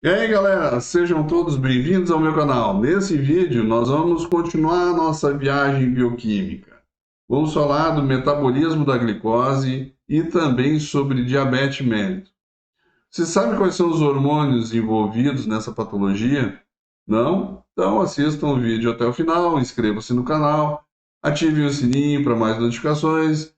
E aí galera, sejam todos bem-vindos ao meu canal. Nesse vídeo nós vamos continuar a nossa viagem bioquímica. Vamos falar do metabolismo da glicose e também sobre diabetes mellitus. Você sabe quais são os hormônios envolvidos nessa patologia? Não? Então assistam o vídeo até o final, inscrevam-se no canal, ativem o sininho para mais notificações.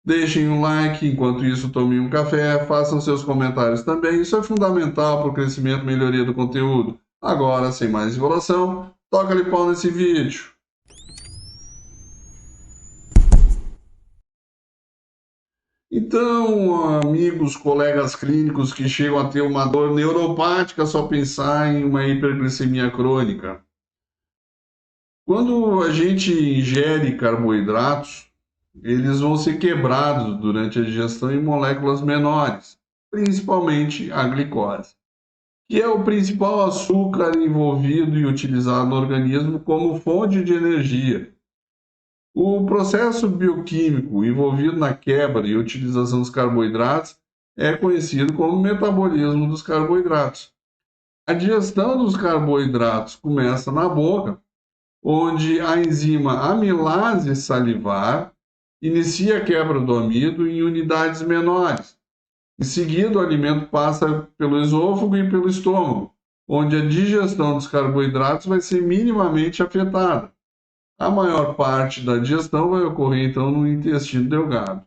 Deixem um like, enquanto isso tomem um café, façam seus comentários também, isso é fundamental para o crescimento e melhoria do conteúdo. Agora, sem mais enrolação, toca-lhe pau nesse vídeo. Então, amigos, colegas clínicos que chegam a ter uma dor neuropática só pensar em uma hiperglicemia crônica. Quando a gente ingere carboidratos, eles vão ser quebrados durante a digestão em moléculas menores, principalmente a glicose, que é o principal açúcar envolvido e utilizado no organismo como fonte de energia. O processo bioquímico envolvido na quebra e utilização dos carboidratos é conhecido como metabolismo dos carboidratos. A digestão dos carboidratos começa na boca, onde a enzima amilase salivar inicia a quebra do amido em unidades menores. Em seguida, o alimento passa pelo esôfago e pelo estômago, onde a digestão dos carboidratos vai ser minimamente afetada. A maior parte da digestão vai ocorrer, então, no intestino delgado.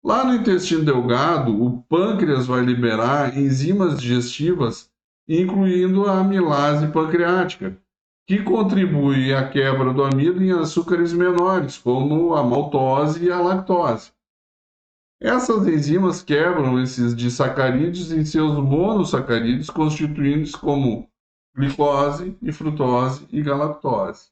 Lá no intestino delgado, o pâncreas vai liberar enzimas digestivas, incluindo a amilase pancreática, que contribui à quebra do amido em açúcares menores, como a maltose e a lactose. Essas enzimas quebram esses disacarídeos em seus monossacarídeos, constituindo-os como glicose e frutose e galactose.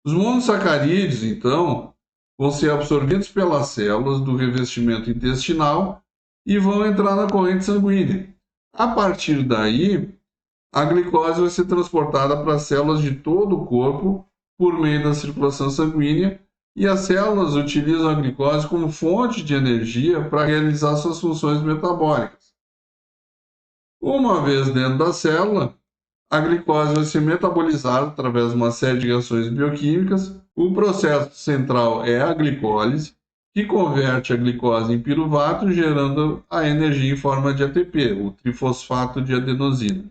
Os monossacarídeos, então, vão ser absorvidos pelas células do revestimento intestinal e vão entrar na corrente sanguínea. A partir daí, a glicose vai ser transportada para as células de todo o corpo por meio da circulação sanguínea e as células utilizam a glicose como fonte de energia para realizar suas funções metabólicas. Uma vez dentro da célula, a glicose vai ser metabolizada através de uma série de reações bioquímicas. O processo central é a glicólise, que converte a glicose em piruvato, gerando a energia em forma de ATP, o trifosfato de adenosina.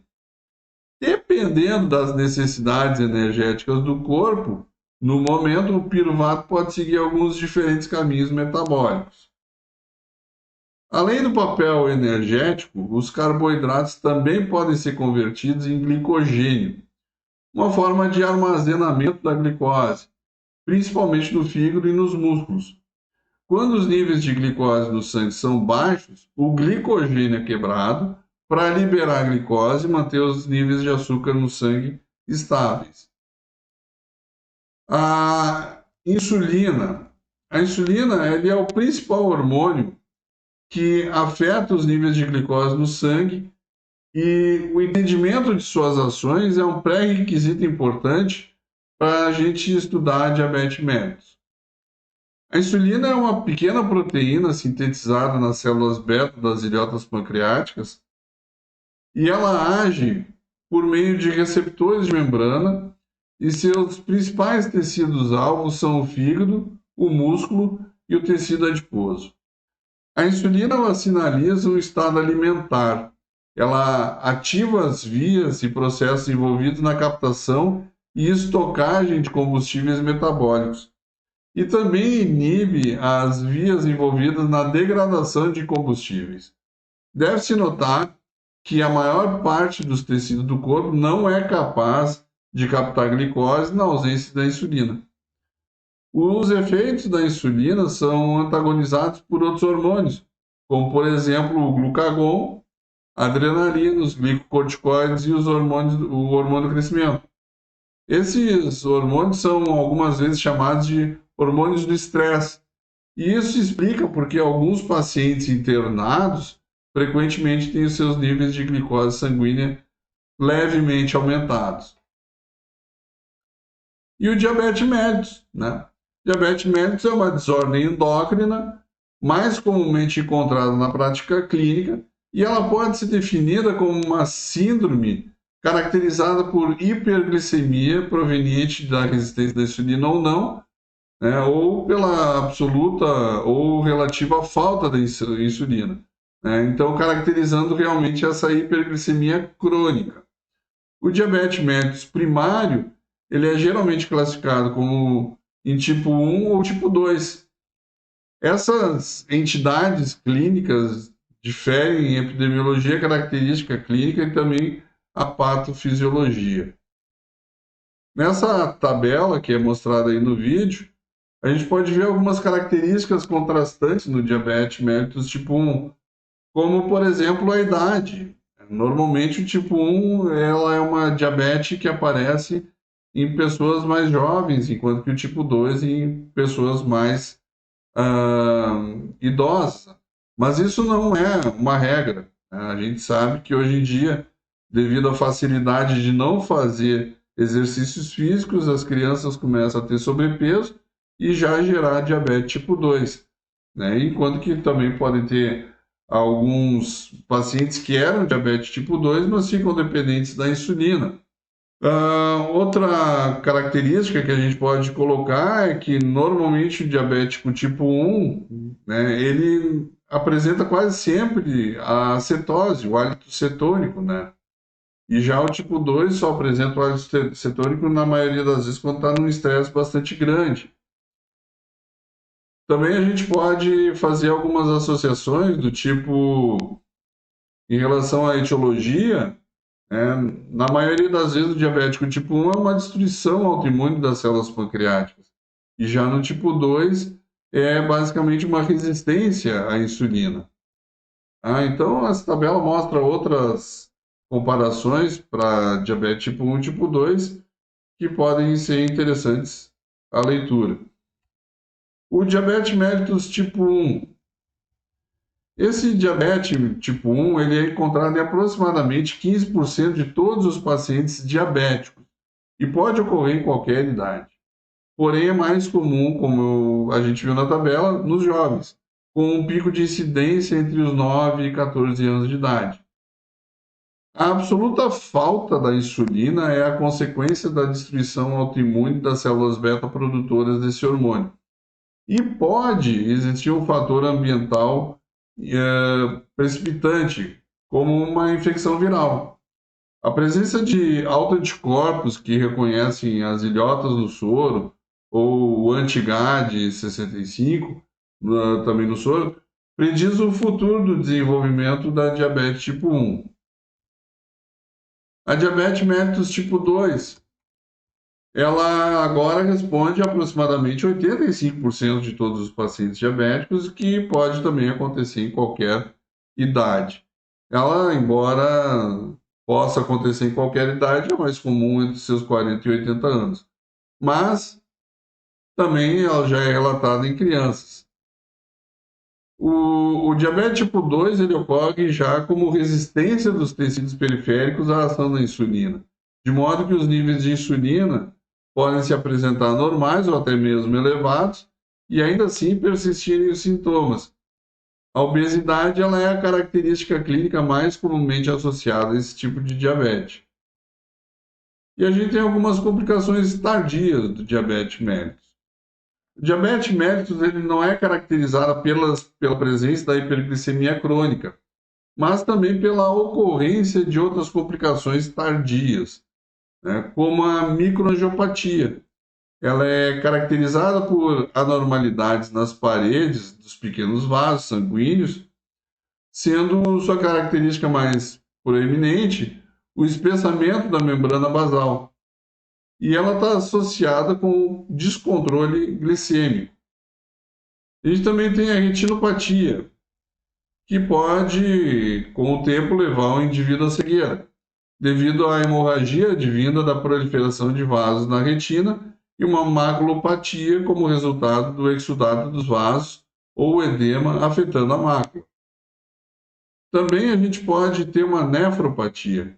Dependendo das necessidades energéticas do corpo, no momento o piruvato pode seguir alguns diferentes caminhos metabólicos. Além do papel energético, os carboidratos também podem ser convertidos em glicogênio, uma forma de armazenamento da glicose, principalmente no fígado e nos músculos. Quando os níveis de glicose no sangue são baixos, o glicogênio é quebrado para liberar a glicose e manter os níveis de açúcar no sangue estáveis. A insulina. A insulina é o principal hormônio que afeta os níveis de glicose no sangue e o entendimento de suas ações é um pré-requisito importante para a gente estudar diabetes mellitus. A insulina é uma pequena proteína sintetizada nas células beta das ilhotas pancreáticas e ela age por meio de receptores de membrana e seus principais tecidos-alvos são o fígado, o músculo e o tecido adiposo. A insulina ela sinaliza o estado alimentar. Ela ativa as vias e processos envolvidos na captação e estocagem de combustíveis metabólicos. E também inibe as vias envolvidas na degradação de combustíveis. Deve-se notar que a maior parte dos tecidos do corpo não é capaz de captar glicose na ausência da insulina. Os efeitos da insulina são antagonizados por outros hormônios, como por exemplo o glucagon, a adrenalina, os glicocorticoides e o hormônio do crescimento. Esses hormônios são algumas vezes chamados de hormônios do estresse, e isso explica porque alguns pacientes internados frequentemente têm os seus níveis de glicose sanguínea levemente aumentados. E o diabetes mellitus, né? Diabetes mellitus é uma desordem endócrina mais comumente encontrada na prática clínica e ela pode ser definida como uma síndrome caracterizada por hiperglicemia proveniente da resistência da insulina ou não, né, ou pela absoluta ou relativa falta da insulina, né? Então, caracterizando realmente essa hiperglicemia crônica. O diabetes mellitus primário, ele é geralmente classificado como em tipo 1 ou tipo 2. Essas entidades clínicas diferem em epidemiologia, característica clínica e também a patofisiologia. Nessa tabela que é mostrada aí no vídeo, a gente pode ver algumas características contrastantes no diabetes mellitus tipo 1, como, por exemplo, a idade. Normalmente, o tipo 1 ela é uma diabetes que aparece em pessoas mais jovens, enquanto que o tipo 2 em pessoas mais idosas. Mas isso não é uma regra, né? A gente sabe que hoje em dia, devido à facilidade de não fazer exercícios físicos, as crianças começam a ter sobrepeso e já gerar diabetes tipo 2, né? Enquanto que também podem ter alguns pacientes que eram diabetes tipo 2, mas ficam dependentes da insulina. Outra característica que a gente pode colocar é que normalmente o diabético tipo 1, né, ele apresenta quase sempre a cetose, o hálito cetônico, né? E já o tipo 2 só apresenta o hálito cetônico na maioria das vezes quando está num estresse bastante grande. Também a gente pode fazer algumas associações do tipo, em relação à etiologia, na maioria das vezes, o diabético tipo 1 é uma destruição autoimune das células pancreáticas. E já no tipo 2 é basicamente uma resistência à insulina. Então, essa tabela mostra outras comparações para diabetes tipo 1 e tipo 2 que podem ser interessantes à leitura. O diabetes mellitus tipo 1. Esse diabetes tipo 1 ele é encontrado em aproximadamente 15% de todos os pacientes diabéticos e pode ocorrer em qualquer idade. Porém, é mais comum, como a gente viu na tabela, nos jovens, com um pico de incidência entre os 9 e 14 anos de idade. A absoluta falta da insulina é a consequência da destruição autoimune das células beta-produtoras desse hormônio. E pode existir um fator ambiental precipitante, como uma infecção viral. A presença de autoanticorpos que reconhecem as ilhotas no soro, ou o anti-GAD65, também no soro, prediz o futuro do desenvolvimento da diabetes tipo 1. A diabetes mellitus tipo 2, ela agora responde a aproximadamente 85% de todos os pacientes diabéticos, que pode também acontecer em qualquer idade. Ela, embora possa acontecer em qualquer idade, é mais comum entre seus 40 e 80 anos. Mas também ela já é relatada em crianças. O diabetes tipo 2 ele ocorre já como resistência dos tecidos periféricos à ação da insulina, de modo que os níveis de insulina podem se apresentar normais ou até mesmo elevados e ainda assim persistirem os sintomas. A obesidade ela é a característica clínica mais comumente associada a esse tipo de diabetes. E a gente tem algumas complicações tardias do diabetes mellitus. O diabetes mellitus ele não é caracterizado pela presença da hiperglicemia crônica, mas também pela ocorrência de outras complicações tardias, né, como a microangiopatia. Ela é caracterizada por anormalidades nas paredes dos pequenos vasos sanguíneos, sendo sua característica mais proeminente o espessamento da membrana basal. E ela está associada com descontrole glicêmico. A gente também tem a retinopatia, que pode, com o tempo, levar o indivíduo à cegueira, devido à hemorragia advinda da proliferação de vasos na retina e uma maculopatia como resultado do exudato dos vasos ou edema afetando a mácula. Também a gente pode ter uma nefropatia,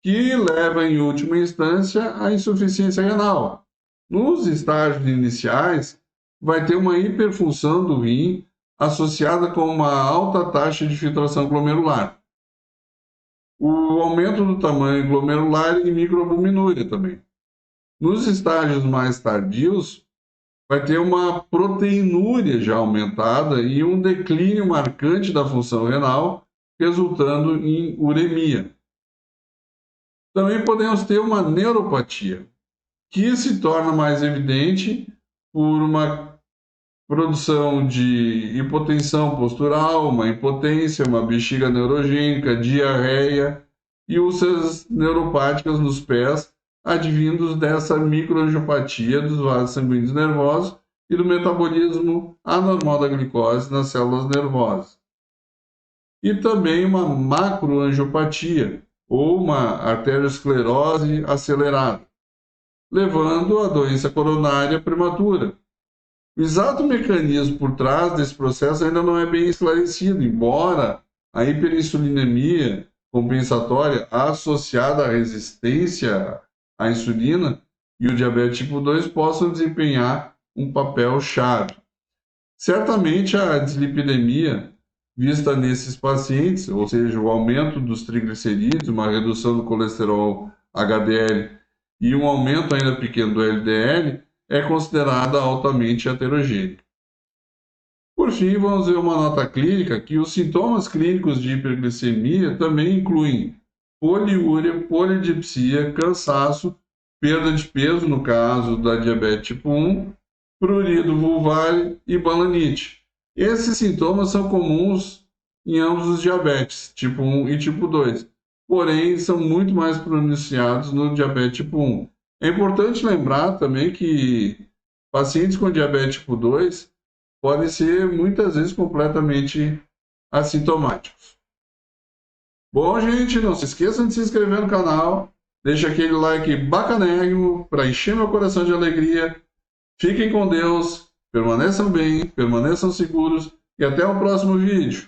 que leva, em última instância, à insuficiência renal. Nos estágios iniciais, vai ter uma hiperfunção do rim associada com uma alta taxa de filtração glomerular. O aumento do tamanho glomerular e microalbuminúria também. Nos estágios mais tardios, vai ter uma proteinúria já aumentada e um declínio marcante da função renal, resultando em uremia. Também podemos ter uma neuropatia, que se torna mais evidente por uma produção de hipotensão postural, uma impotência, uma bexiga neurogênica, diarreia e úlceras neuropáticas nos pés, advindos dessa microangiopatia dos vasos sanguíneos nervosos e do metabolismo anormal da glicose nas células nervosas. E também uma macroangiopatia, ou uma arteriosclerose acelerada, levando à doença coronária prematura. O exato mecanismo por trás desse processo ainda não é bem esclarecido, embora a hiperinsulinemia compensatória associada à resistência à insulina e o diabetes tipo 2 possam desempenhar um papel chave. Certamente a dislipidemia vista nesses pacientes, ou seja, o aumento dos triglicerídeos, uma redução do colesterol HDL e um aumento ainda pequeno do LDL, é considerada altamente heterogênea. Por fim, vamos ver uma nota clínica que os sintomas clínicos de hiperglicemia também incluem poliúria, polidipsia, cansaço, perda de peso, no caso da diabetes tipo 1, prurido vulvar e balanite. Esses sintomas são comuns em ambos os diabetes, tipo 1 e tipo 2, porém são muito mais pronunciados no diabetes tipo 1. É importante lembrar também que pacientes com diabetes tipo 2 podem ser muitas vezes completamente assintomáticos. Bom, gente, não se esqueçam de se inscrever no canal, deixa aquele like bacanérrimo para encher meu coração de alegria. Fiquem com Deus, permaneçam bem, permaneçam seguros e até o próximo vídeo.